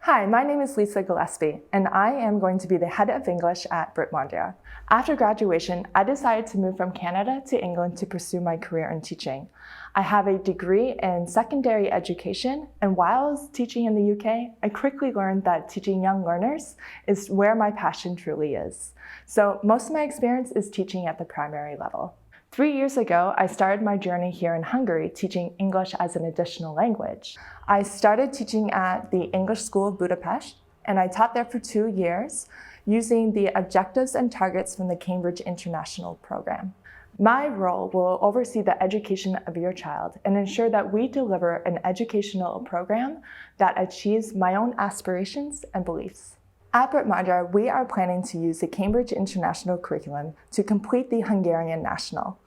Hi, my name is Lisa Gillespie, and I am going to be the head of English at Brit-Magyar. After graduation, I decided to move from Canada to England to pursue my career in teaching. I have a degree in secondary education, and while I was teaching in the UK, I quickly learned that teaching young learners is where my passion truly is. So most of my experience is teaching at the primary level. 3 years ago, I started my journey here in Hungary teaching English as an additional language. I started teaching at the English School of Budapest, and I taught there for 2 years using the objectives and targets from the Cambridge International Program. My role will oversee the education of your child and ensure that we deliver an educational program that achieves my own aspirations and beliefs. At Brit-Magyar, we are planning to use the Cambridge International Curriculum to complete the Hungarian National.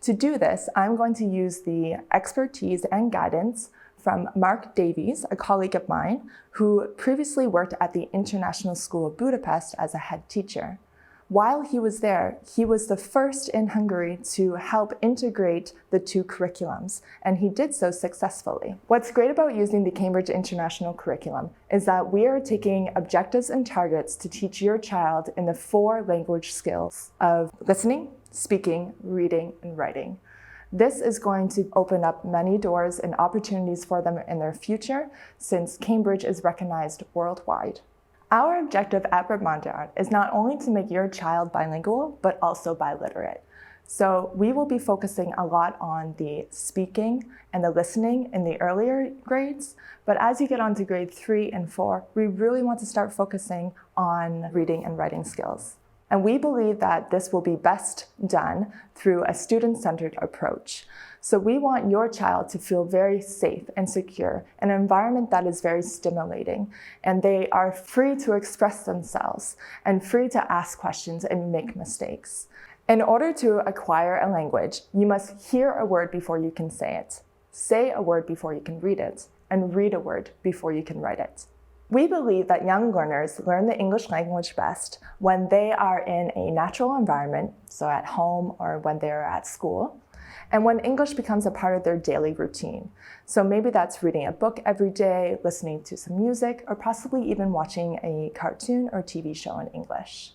To do this, I'm going to use the expertise and guidance from Mark Davies, a colleague of mine, who previously worked at the International School of Budapest as a head teacher. While he was there, he was the first in Hungary to help integrate the two curriculums, and he did so successfully. What's great about using the Cambridge International Curriculum is that we are taking objectives and targets to teach your child in the 4 language skills of listening, speaking, reading, and writing. This is going to open up many doors and opportunities for them in their future, since Cambridge is recognized worldwide. Our objective at Brit-Magyar is not only to make your child bilingual, but also biliterate. So we will be focusing a lot on the speaking and the listening in the earlier grades, but as you get on to grade 3 and 4, we really want to start focusing on reading and writing skills. And we believe that this will be best done through a student-centered approach. So we want your child to feel very safe and secure, an environment that is very stimulating, and they are free to express themselves and free to ask questions and make mistakes. In order to acquire a language, you must hear a word before you can say a word before you can read it, and read a word before you can write it. We believe that young learners learn the English language best when they are in a natural environment, so at home or when they're at school, and when English becomes a part of their daily routine. So maybe that's reading a book every day, listening to some music, or possibly even watching a cartoon or TV show in English.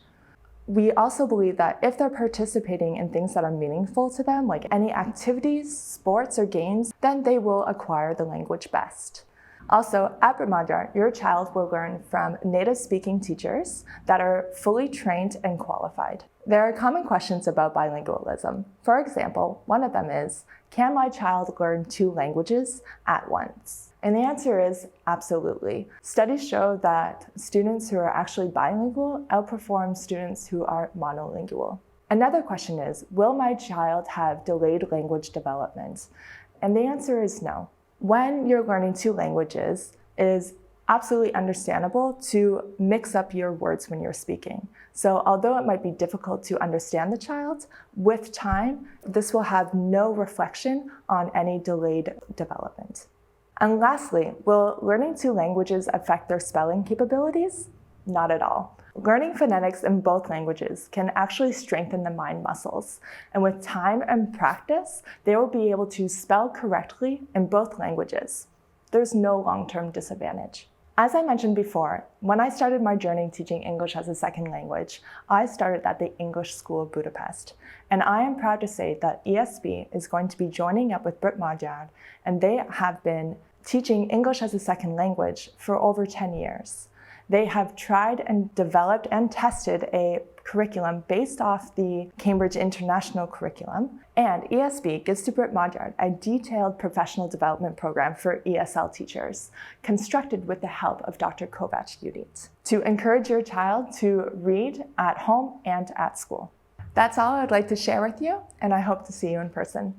We also believe that if they're participating in things that are meaningful to them, like any activities, sports, or games, then they will acquire the language best. Also, at Brit-Magyar, your child will learn from native-speaking teachers that are fully trained and qualified. There are common questions about bilingualism. For example, one of them is, can my child learn 2 languages at once? And the answer is absolutely. Studies show that students who are actually bilingual outperform students who are monolingual. Another question is, will my child have delayed language development? And the answer is no. When you're learning 2 languages, it is absolutely understandable to mix up your words when you're speaking. So although it might be difficult to understand the child, with time, this will have no reflection on any delayed development. And lastly, will learning 2 languages affect their spelling capabilities? Not at all. Learning phonetics in both languages can actually strengthen the mind muscles, and with time and practice, they will be able to spell correctly in both languages. There's no long-term disadvantage. As I mentioned before, when I started my journey teaching English as a second language, I started at the English School of Budapest, and I am proud to say that ESB is going to be joining up with Brit-Magyar, and they have been teaching English as a second language for over 10 years. They have tried and developed and tested a curriculum based off the Cambridge International Curriculum, and ESB gives to Brit-Magyar a detailed professional development program for ESL teachers, constructed with the help of Dr. Kovács Judit, to encourage your child to read at home and at school. That's all I'd like to share with you, and I hope to see you in person.